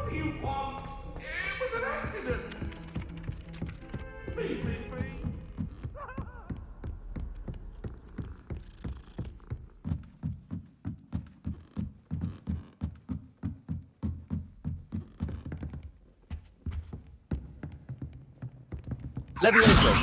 do you want? It was an accident. Leave me be. Leviosa.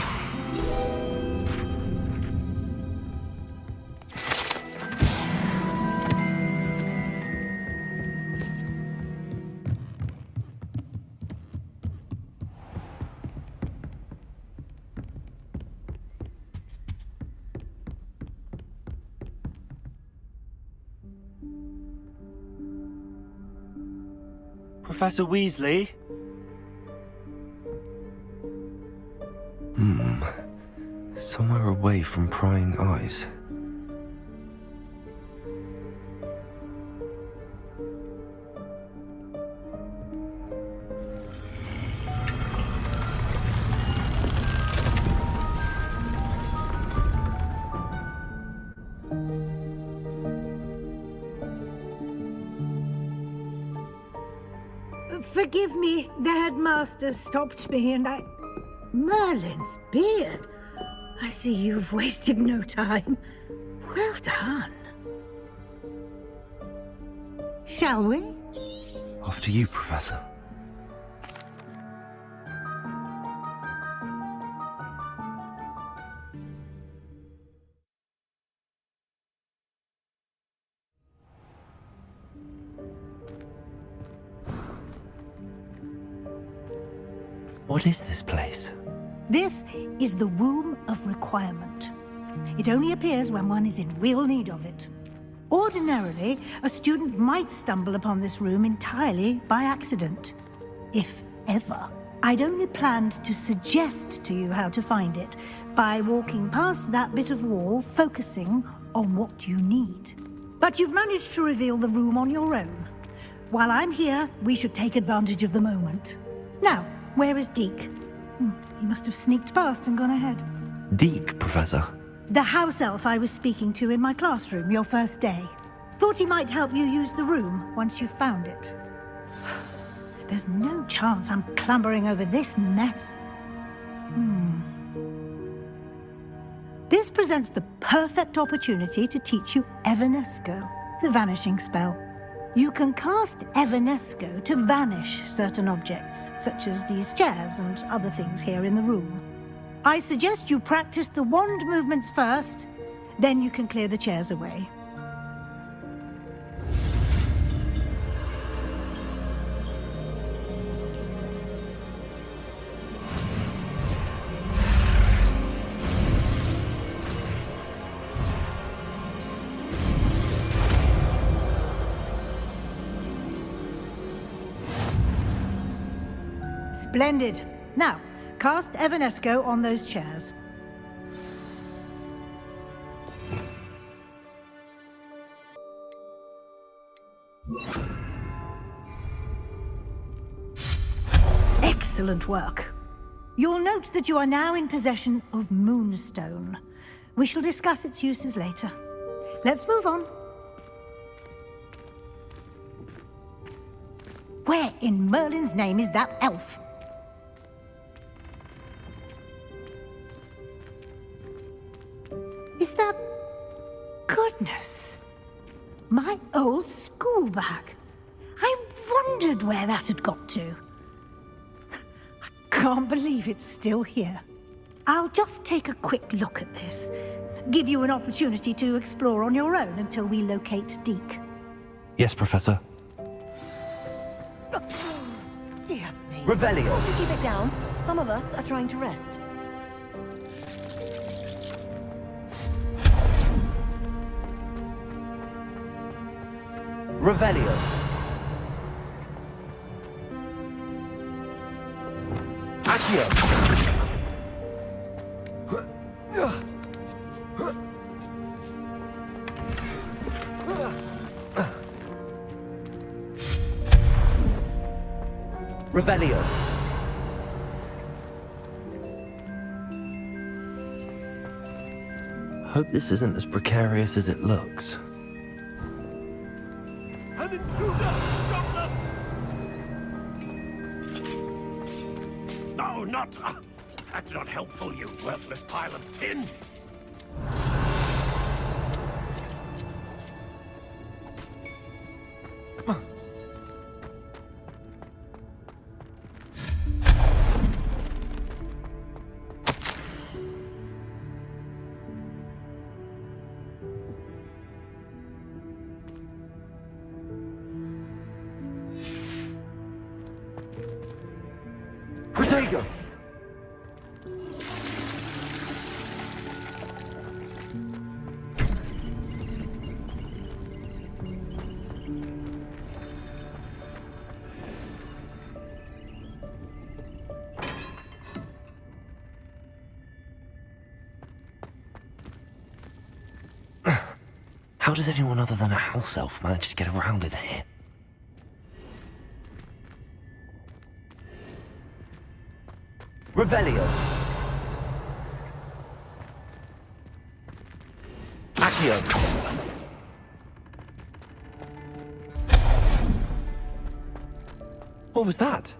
Professor Weasley? Somewhere away from prying eyes. Forgive me, the headmaster stopped me and I... Merlin's beard! I see you've wasted no time. Well done. Shall we? After you, Professor. What is this place? This is the Room of Requirement. It only appears when one is in real need of it. Ordinarily, a student might stumble upon this room entirely by accident. If ever. I'd only planned to suggest to you how to find it by walking past that bit of wall, focusing on what you need. But you've managed to reveal the room on your own. While I'm here, we should take advantage of the moment. Now, where is Deke? He must have sneaked past and gone ahead. Deke, Professor. The house elf I was speaking to in my classroom your first day. Thought he might help you use the room once you've found it. There's no chance I'm clambering over this mess. This presents the perfect opportunity to teach you Evanesco, the vanishing spell. You can cast Evanesco to vanish certain objects, such as these chairs and other things here in the room. I suggest you practice the wand movements first, then you can clear the chairs away. Splendid. Now, cast Evanesco on those chairs. Excellent work. You'll note that you are now in possession of Moonstone. We shall discuss its uses later. Let's move on. Where in Merlin's name is that elf? Is that... Goodness! My old school bag. I wondered where that had got to. I can't believe it's still here. I'll just take a quick look at this. Give you an opportunity to explore on your own until we locate Deke. Yes, Professor. Dear me. Revelio. Won't you keep it down? Some of us are trying to rest. Revelio. Accio. Revelio. Hope this isn't as precarious as it looks. An intruder! Stop them! not. That's not helpful, you worthless pile of tin. Protego! How does anyone other than a house elf manage to get around in here? Revelio. Accio. What was that?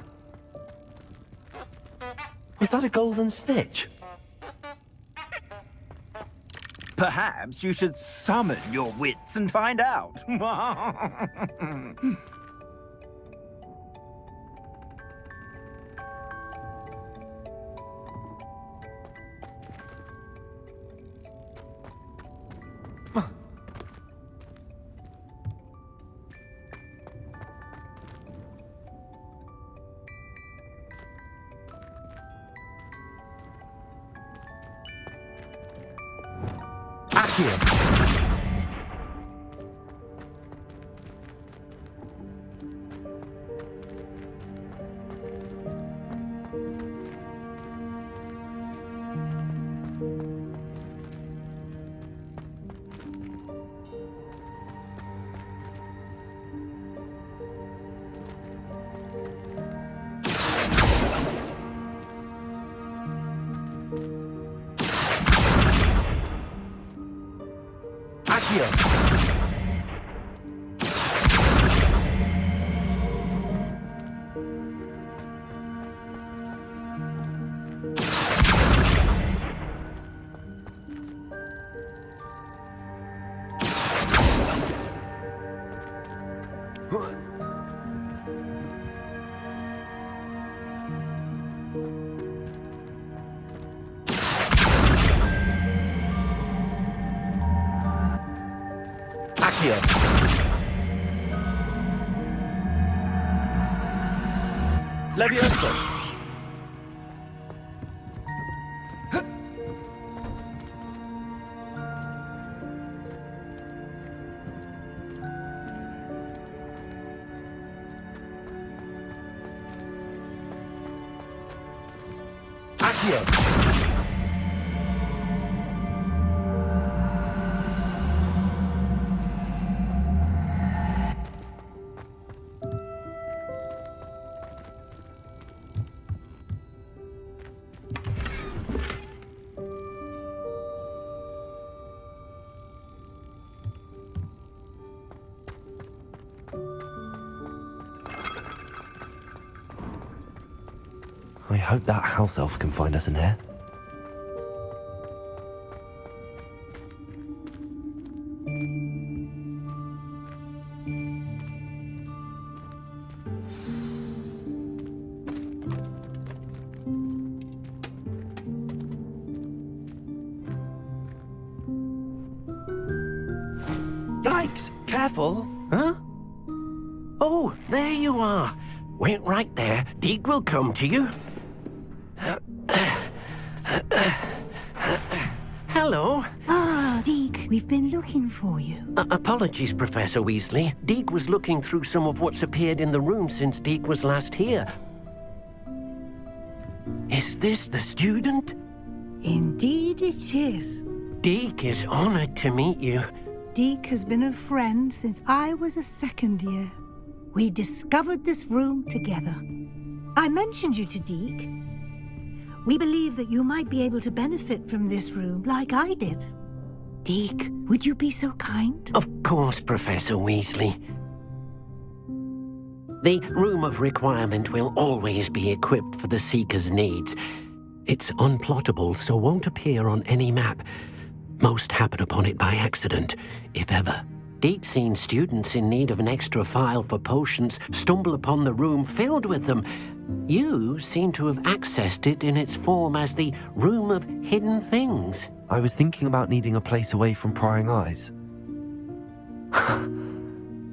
Was that a golden snitch? Perhaps you should summon your wits and find out. Accio. Accio. Levioso. Accio. I hope that house elf can find us in here. Yikes! Careful! Huh? Oh, there you are. Wait right there. Deek will come to you. Hello. Ah, Deke, we've been looking for you. Apologies, Professor Weasley. Deek was looking through some of what's appeared in the room since Deek was last here. Is this the student? Indeed it is. Deek is honored to meet you. Deke has been a friend since I was a second year. We discovered this room together. I mentioned you to Deke. We believe that you might be able to benefit from this room like I did. Deke, would you be so kind? Of course, Professor Weasley. The Room of Requirement will always be equipped for the Seeker's needs. It's unplottable, so won't appear on any map. Most happen upon it by accident, if ever. Deke's seen students in need of an extra file for potions stumble upon the room filled with them. You seem to have accessed it in its form as the Room of Hidden Things. I was thinking about needing a place away from prying eyes.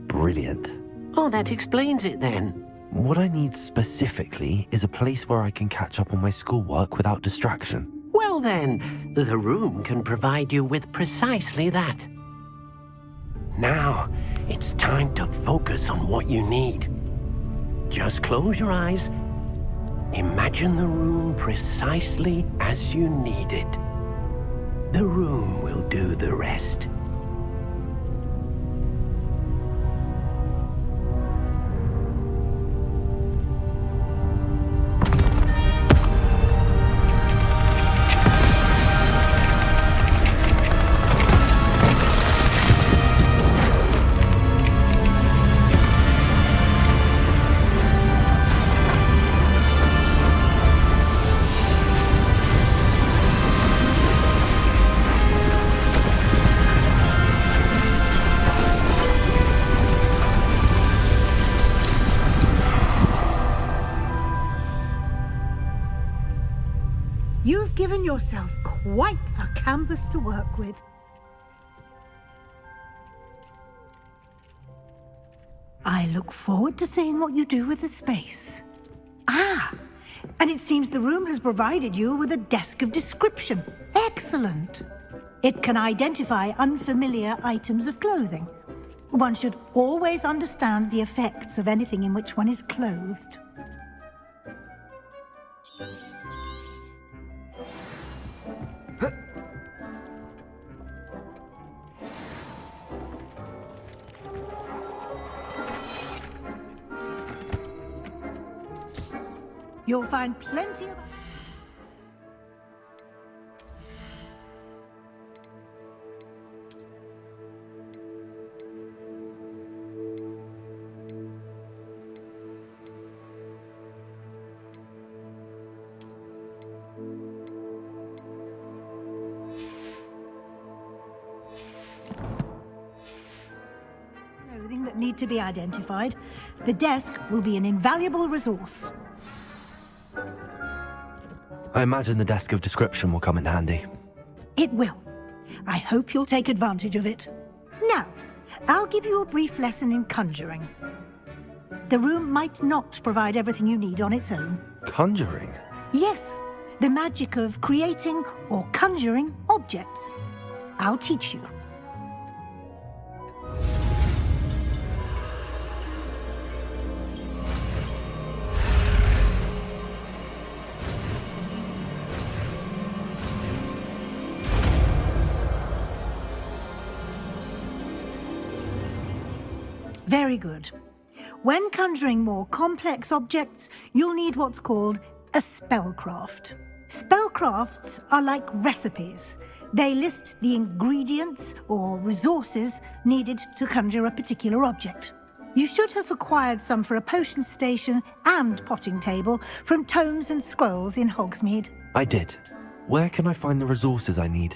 Brilliant. Oh, that explains it then. What I need specifically is a place where I can catch up on my schoolwork without distraction. Well then, the room can provide you with precisely that. Now, it's time to focus on what you need. Just close your eyes. Imagine the room precisely as you need it. The room will do the rest. You've given yourself quite a canvas to work with. I look forward to seeing what you do with the space. Ah, and it seems the room has provided you with a desk of description. Excellent. It can identify unfamiliar items of clothing. One should always understand the effects of anything in which one is clothed. You'll find plenty of... clothing that need to be identified. The desk will be an invaluable resource. I imagine the desk of description will come in handy. It will. I hope you'll take advantage of it. Now, I'll give you a brief lesson in conjuring. The room might not provide everything you need on its own. Conjuring? Yes, the magic of creating or conjuring objects. I'll teach you. Very good. When conjuring more complex objects, you'll need what's called a spellcraft. Spellcrafts are like recipes. They list the ingredients or resources needed to conjure a particular object. You should have acquired some for a potion station and potting table from tomes and scrolls in Hogsmeade. I did. Where can I find the resources I need?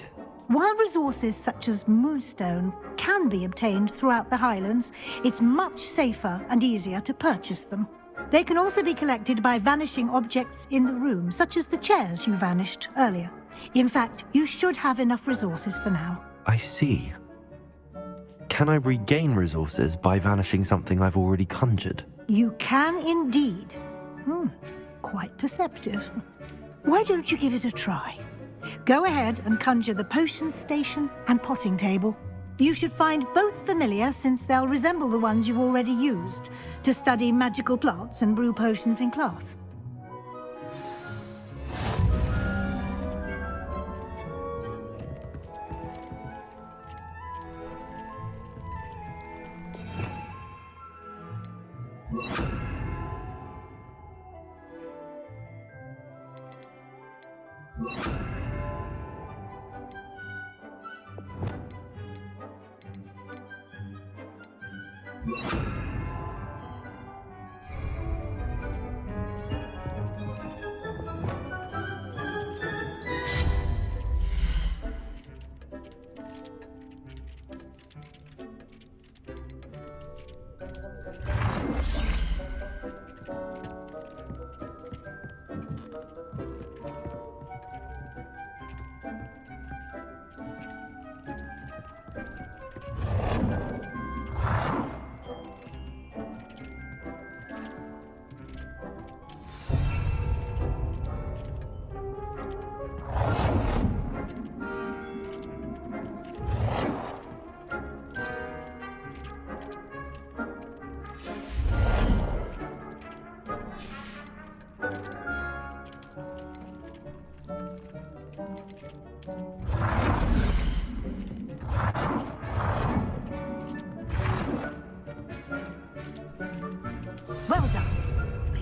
While resources such as moonstone can be obtained throughout the Highlands, it's much safer and easier to purchase them. They can also be collected by vanishing objects in the room, such as the chairs you vanished earlier. In fact, you should have enough resources for now. I see. Can I regain resources by vanishing something I've already conjured? You can indeed. Quite perceptive. Why don't you give it a try? Go ahead and conjure the potion station and potting table. You should find both familiar, since they'll resemble the ones you've already used to study magical plants and brew potions in class.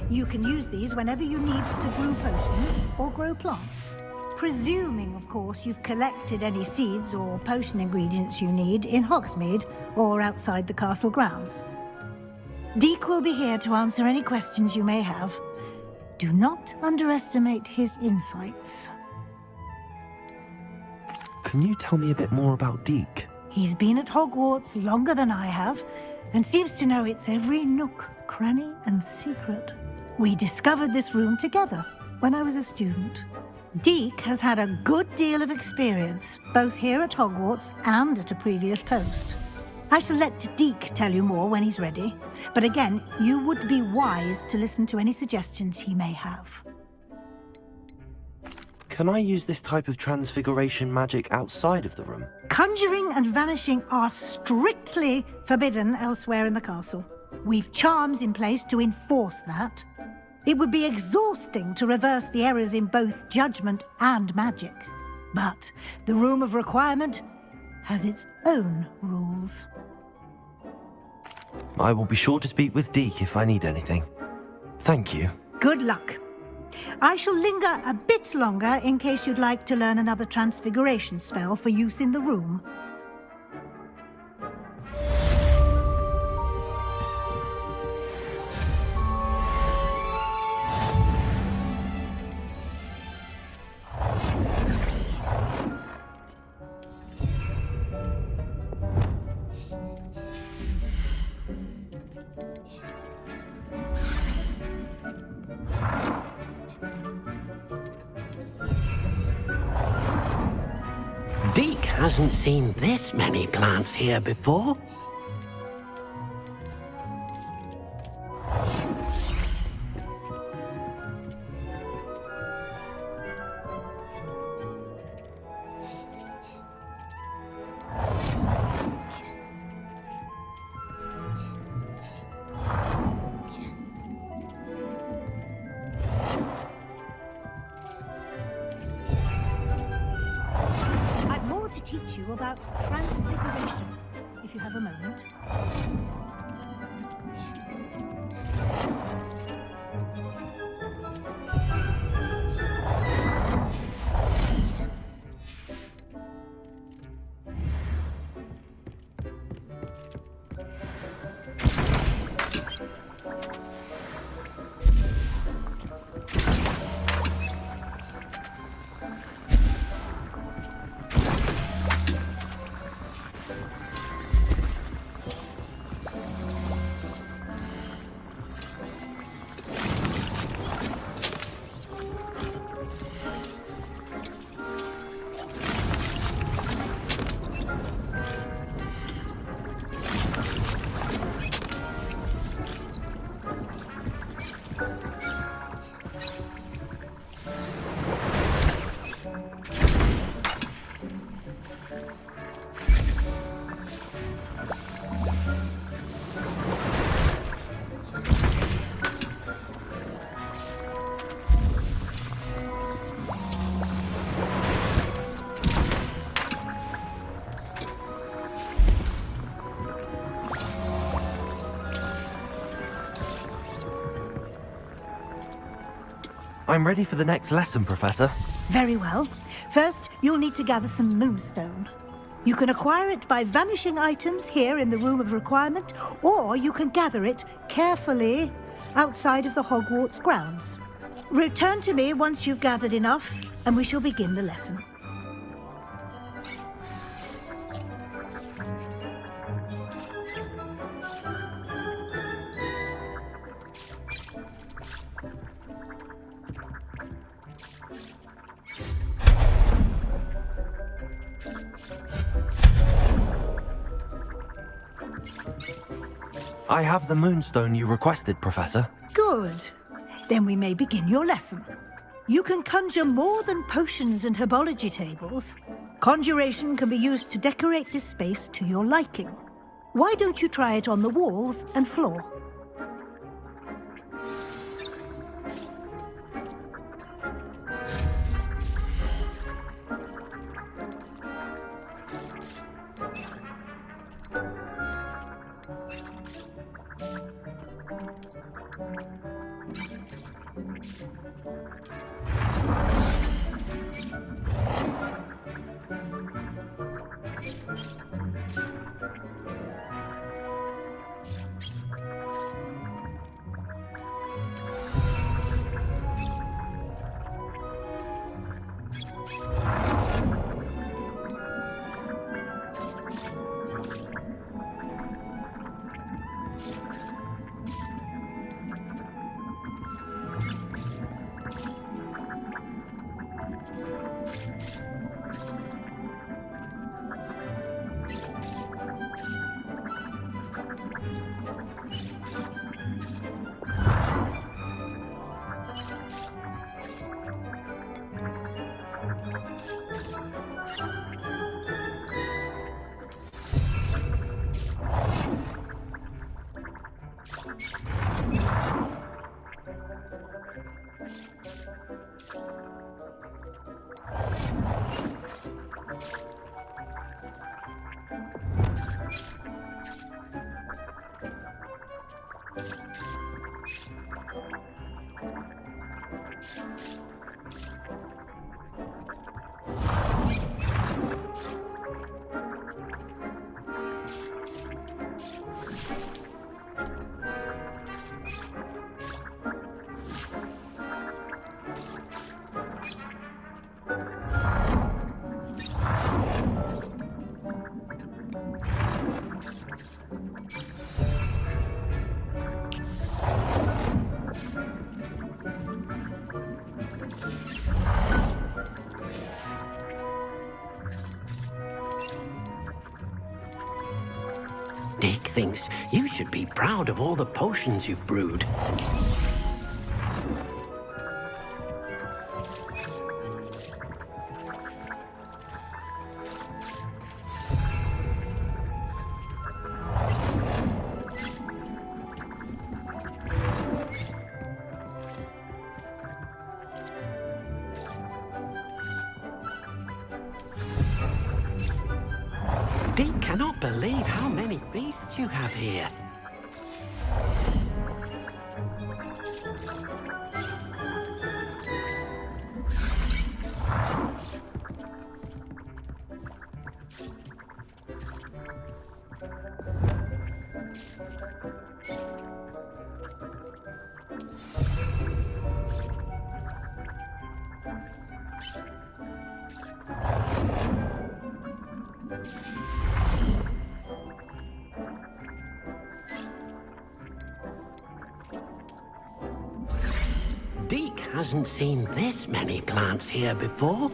You can use these whenever you need to brew potions or grow plants. Presuming, of course, you've collected any seeds or potion ingredients you need in Hogsmeade or outside the castle grounds. Deek will be here to answer any questions you may have. Do not underestimate his insights. Can you tell me a bit more about Deke? He's been at Hogwarts longer than I have, and seems to know its every nook, cranny, and secret. We discovered this room together when I was a student. Deke has had a good deal of experience, both here at Hogwarts and at a previous post. I shall let Deke tell you more when he's ready, but again, you would be wise to listen to any suggestions he may have. Can I use this type of transfiguration magic outside of the room? Conjuring and vanishing are strictly forbidden elsewhere in the castle. We've charms in place to enforce that. It would be exhausting to reverse the errors in both judgment and magic. But the Room of Requirement has its own rules. I will be sure to speak with Deke if I need anything. Thank you. Good luck. I shall linger a bit longer in case you'd like to learn another transfiguration spell for use in the room. Deke hasn't seen this many plants here before. I've more to teach you about transfiguration, if you have a moment. I'm ready for the next lesson, Professor. Very well. First, you'll need to gather some moonstone. You can acquire it by vanishing items here in the Room of Requirement, or you can gather it carefully outside of the Hogwarts grounds. Return to me once you've gathered enough, and we shall begin the lesson. I have the moonstone you requested, Professor. Good. Then we may begin your lesson. You can conjure more than potions and herbology tables. Conjuration can be used to decorate this space to your liking. Why don't you try it on the walls and floor? Deke thinks you should be proud of all the potions you've brewed. Deke cannot believe how many beasts you have here. Deke hasn't seen this many plants here before.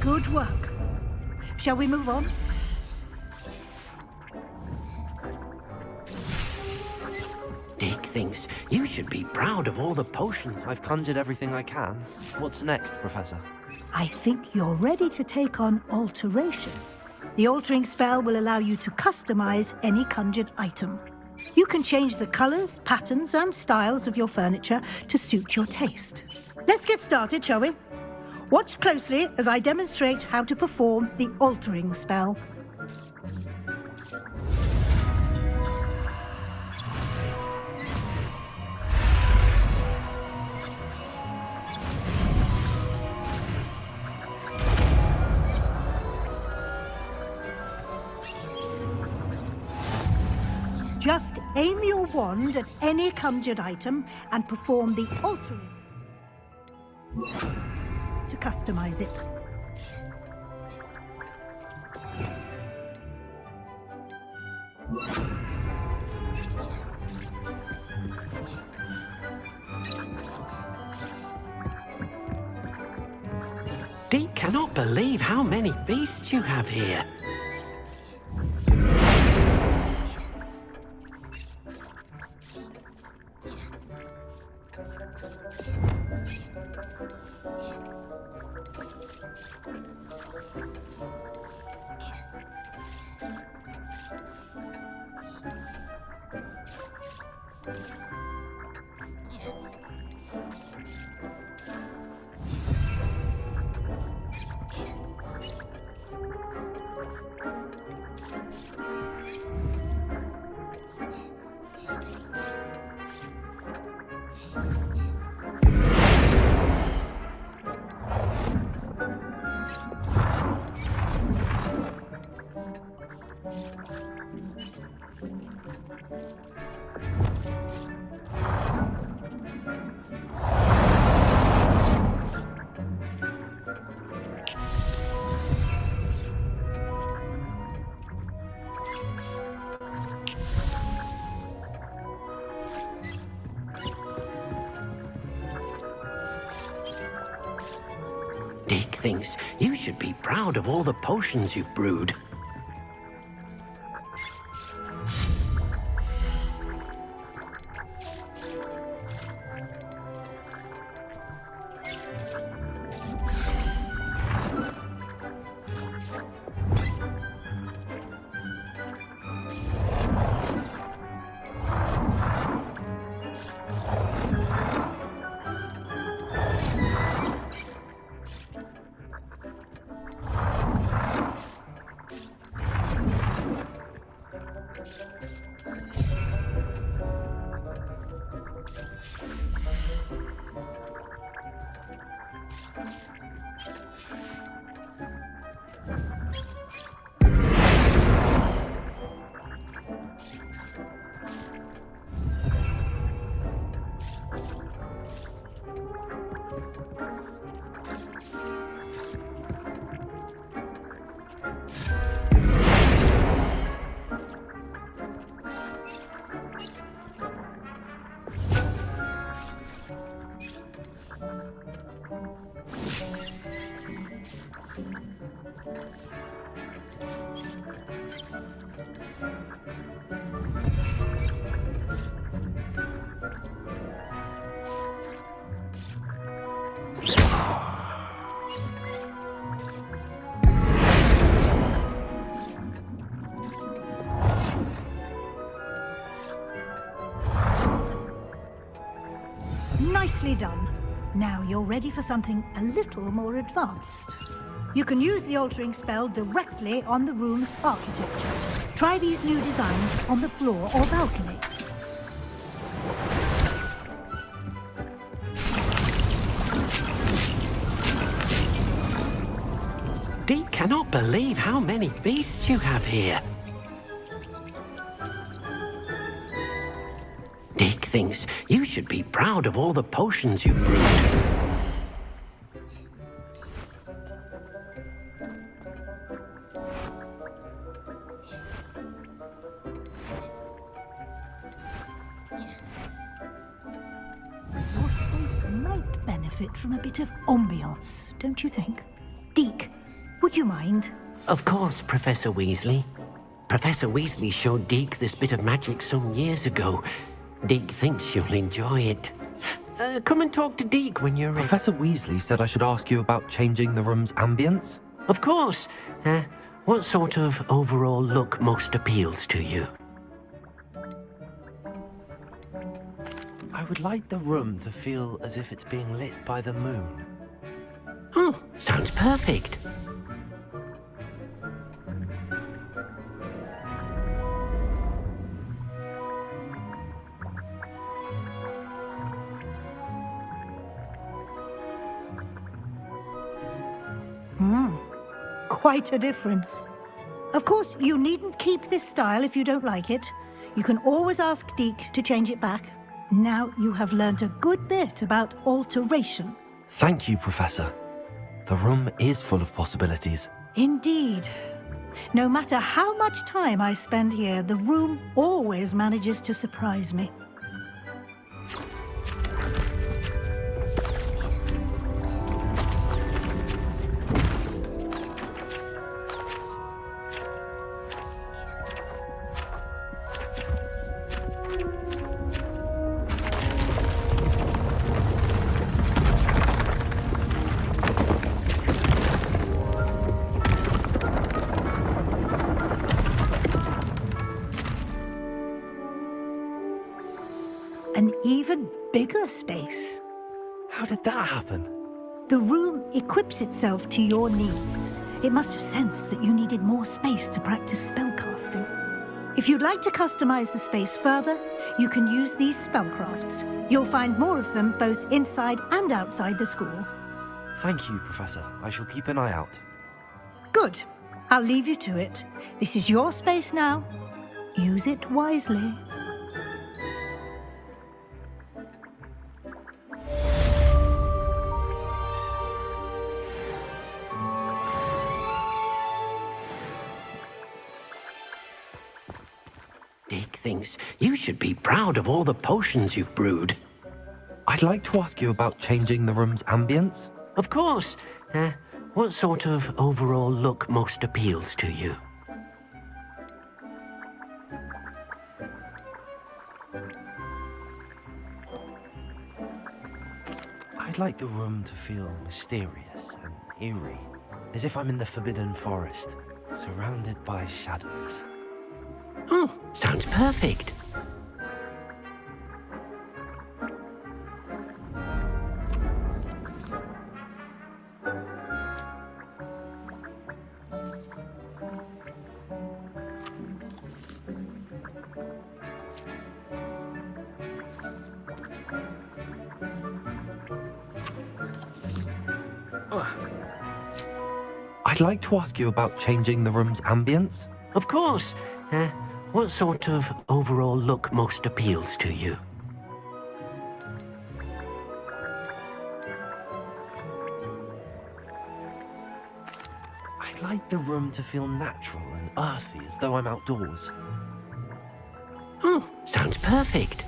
Good work. Shall we move on? Deke thinks you should be proud of all the potions. I've conjured everything I can. What's next, Professor? I think you're ready to take on alteration. The altering spell will allow you to customize any conjured item. You can change the colours, patterns and styles of your furniture to suit your taste. Let's get started, shall we? Watch closely as I demonstrate how to perform the altering spell. Just aim your wand at any conjured item and perform the altering to customize it. Deke cannot believe how many beasts you have here. Deke thinks you should be proud of all the potions you've brewed. Nicely done. Now you're ready for something a little more advanced. You can use the altering spell directly on the room's architecture. Try these new designs on the floor or balcony. Deke cannot believe how many beasts you have here. Deke thinks you should be proud of all the potions you've brewed. Your space might benefit from a bit of ambiance, don't you think? Deke, would you mind? Of course, Professor Weasley. Professor Weasley showed Deke this bit of magic some years ago. Deke thinks you'll enjoy it. Come and talk to Deke when you're ready. Professor Weasley said I should ask you about changing the room's ambience. Of course. What sort of overall look most appeals to you? I would like the room to feel as if it's being lit by the moon. Oh, sounds perfect. Quite a difference. Of course, you needn't keep this style if you don't like it. You can always ask Deke to change it back. Now you have learnt a good bit about alteration. Thank you, Professor. The room is full of possibilities. Indeed. No matter how much time I spend here, the room always manages to surprise me. An even bigger space. How did that happen? The room equips itself to your needs. It must have sensed that you needed more space to practice spellcasting. If you'd like to customize the space further, you can use these spellcrafts. You'll find more of them both inside and outside the school. Thank you, Professor. I shall keep an eye out. Good. I'll leave you to it. This is your space now. Use it wisely. Dick thinks you should be proud of all the potions you've brewed. I'd like to ask you about changing the room's ambience. Of course. What sort of overall look most appeals to you? I'd like the room to feel mysterious and eerie, as if I'm in the Forbidden Forest, surrounded by shadows. Oh, sounds perfect. I'd like to ask you about changing the room's ambience. Of course. What sort of overall look most appeals to you? I'd like the room to feel natural and earthy, as though I'm outdoors. Oh, sounds perfect.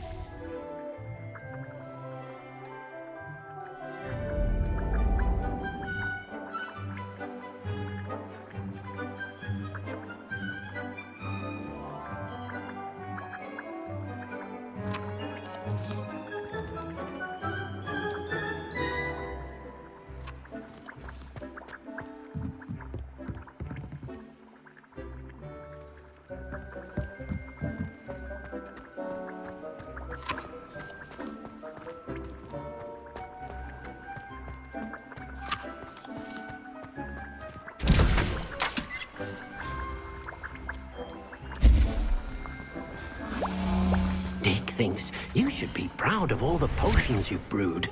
Dick thinks you should be proud of all the potions you've brewed.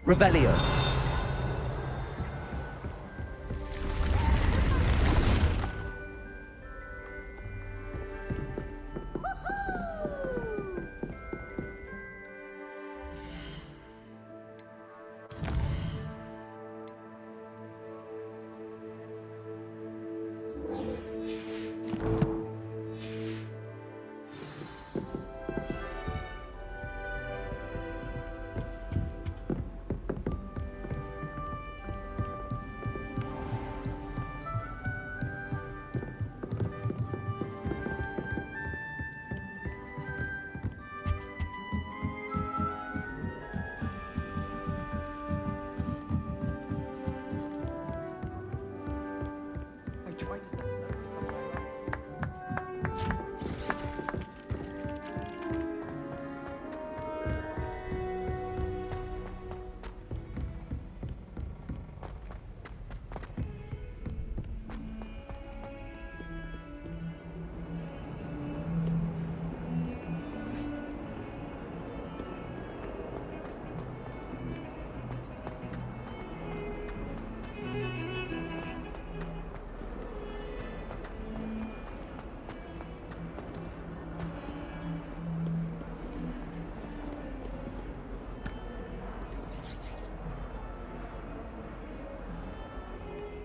Revelio.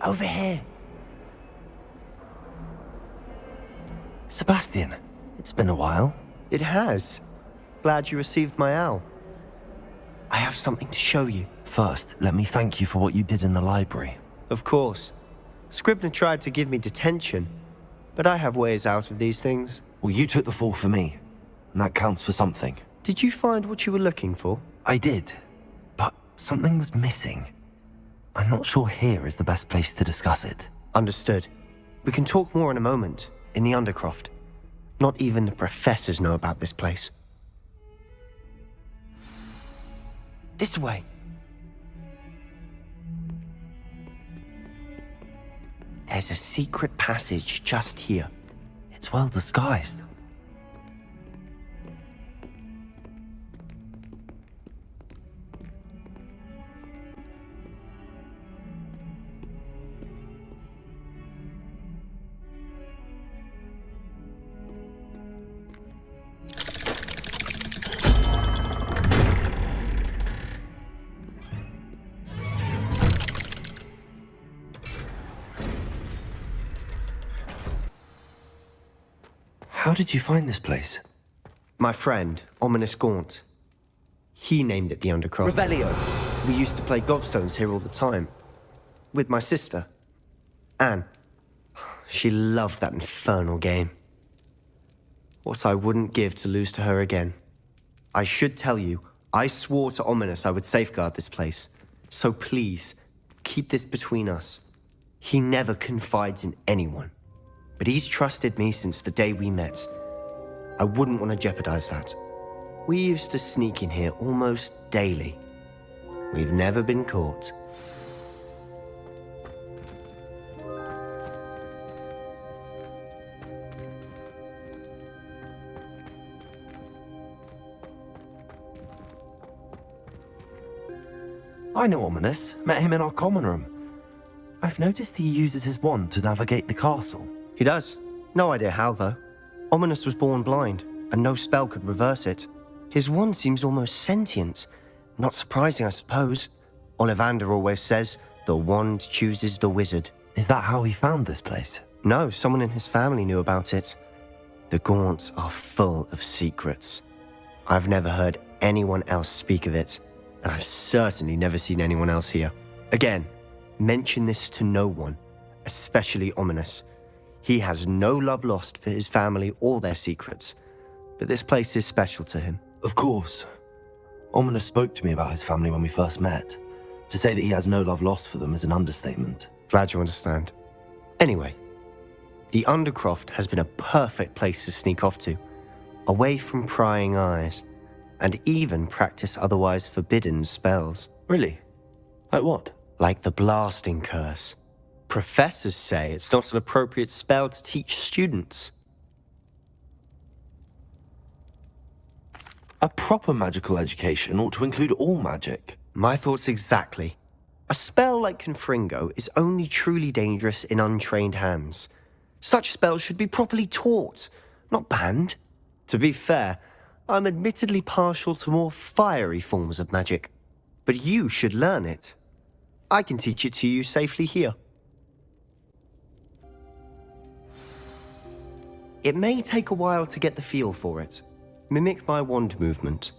Over here. Sebastian, it's been a while. It has. Glad you received my owl. I have something to show you. First, let me thank you for what you did in the library. Of course. Scribner tried to give me detention, but I have ways out of these things. Well, you took the fall for me, and that counts for something. Did you find what you were looking for? I did, but something was missing. I'm not sure here is the best place to discuss it. Understood. We can talk more in a moment, in the Undercroft. Not even the professors know about this place. This way. There's a secret passage just here. It's well disguised. How did you find this place? My friend, Ominous Gaunt. He named it the Undercroft. Revelio. We used to play gobstones here all the time. With my sister, Anne. She loved that infernal game. What I wouldn't give to lose to her again. I should tell you, I swore to Ominous I would safeguard this place. So please, keep this between us. He never confides in anyone. But he's trusted me since the day we met. I wouldn't want to jeopardize that. We used to sneak in here almost daily. We've never been caught. I know Ominous. Met him in our common room. I've noticed he uses his wand to navigate the castle. He does. No idea how, though. Ominous was born blind, and no spell could reverse it. His wand seems almost sentient. Not surprising, I suppose. Ollivander always says, the wand chooses the wizard. Is that how he found this place? No, someone in his family knew about it. The Gaunts are full of secrets. I've never heard anyone else speak of it, and I've certainly never seen anyone else here. Again, mention this to no one, especially Ominous. He has no love lost for his family or their secrets, but this place is special to him. Of course. Ominous spoke to me about his family when we first met. To say that he has no love lost for them is an understatement. Glad you understand. Anyway, the Undercroft has been a perfect place to sneak off to, away from prying eyes, and even practice otherwise forbidden spells. Really? Like what? Like the blasting curse. Professors say it's not an appropriate spell to teach students. A proper magical education ought to include all magic. My thoughts exactly. A spell like Confringo is only truly dangerous in untrained hands. Such spells should be properly taught, not banned. To be fair, I'm admittedly partial to more fiery forms of magic. But you should learn it. I can teach it to you safely here. It may take a while to get the feel for it. Mimic my wand movement.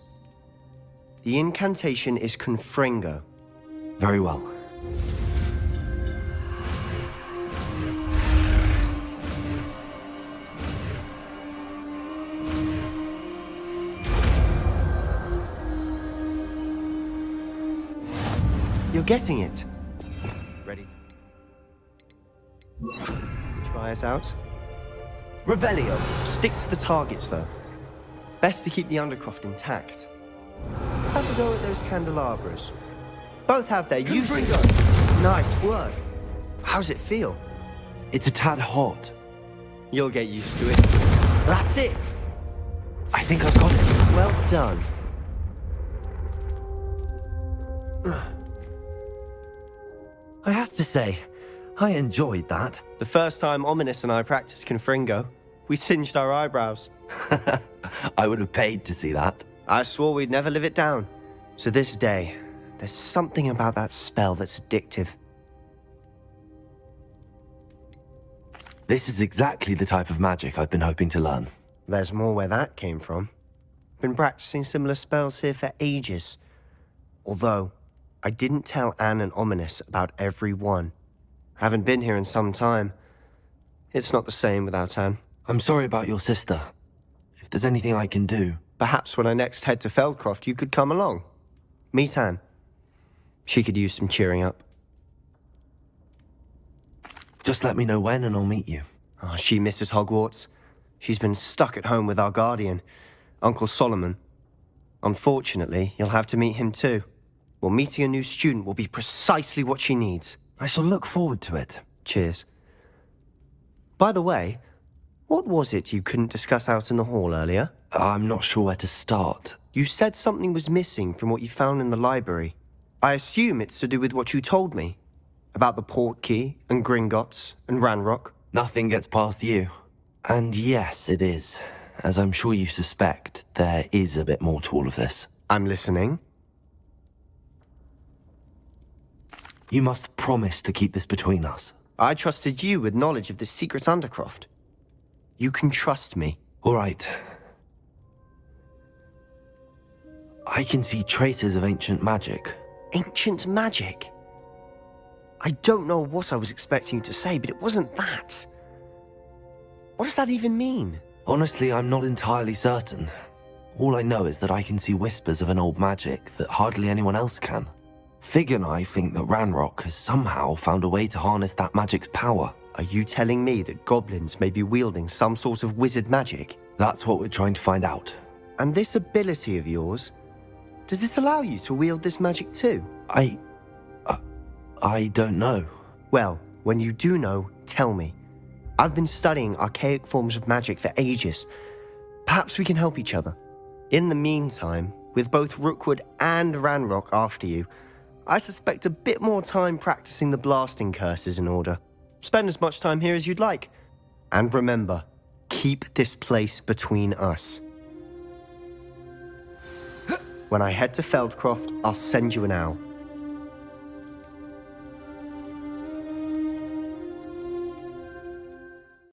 The incantation is Confringo. Very well. You're getting it. Ready? Try it out. Revelio. Stick to the targets, though. Best to keep the Undercroft intact. Have a go at those candelabras. Both have their uses. Nice work. How's it feel? It's a tad hot. You'll get used to it. That's it. I think I've got it. Well done. I have to say, I enjoyed that. The first time Ominous and I practiced Confringo, we singed our eyebrows. I would have paid to see that. I swore we'd never live it down. To this day, there's something about that spell that's addictive. This is exactly the type of magic I've been hoping to learn. There's more where that came from. Been practicing similar spells here for ages. Although, I didn't tell Anne and Ominous about every one. Haven't been here in some time. It's not the same without Anne. I'm sorry about your sister. If there's anything I can do... Perhaps when I next head to Feldcroft, you could come along. Meet Anne. She could use some cheering up. Just let me know when and I'll meet you. Oh, she misses Hogwarts. She's been stuck at home with our guardian, Uncle Solomon. Unfortunately, you'll have to meet him too. Well, meeting a new student will be precisely what she needs. I shall look forward to it. Cheers. By the way, what was it you couldn't discuss out in the hall earlier? I'm not sure where to start. You said something was missing from what you found in the library. I assume it's to do with what you told me. About the Portkey, and Gringotts, and Ranrock. Nothing gets past you. And yes, it is. As I'm sure you suspect, there is a bit more to all of this. I'm listening. You must promise to keep this between us. I trusted you with knowledge of the secret Undercroft. You can trust me. All right. I can see traces of ancient magic. Ancient magic? I don't know what I was expecting you to say, but it wasn't that. What does that even mean? Honestly, I'm not entirely certain. All I know is that I can see whispers of an old magic that hardly anyone else can. Fig and I think that Ranrock has somehow found a way to harness that magic's power. Are you telling me that goblins may be wielding some sort of wizard magic? That's what we're trying to find out. And this ability of yours, does it allow you to wield this magic too? I don't know. Well, when you do know, tell me. I've been studying archaic forms of magic for ages. Perhaps we can help each other. In the meantime, with both Rookwood and Ranrock after you, I suspect a bit more time practicing the blasting curses in order. Spend as much time here as you'd like. And remember, keep this place between us. When I head to Feldcroft, I'll send you an owl.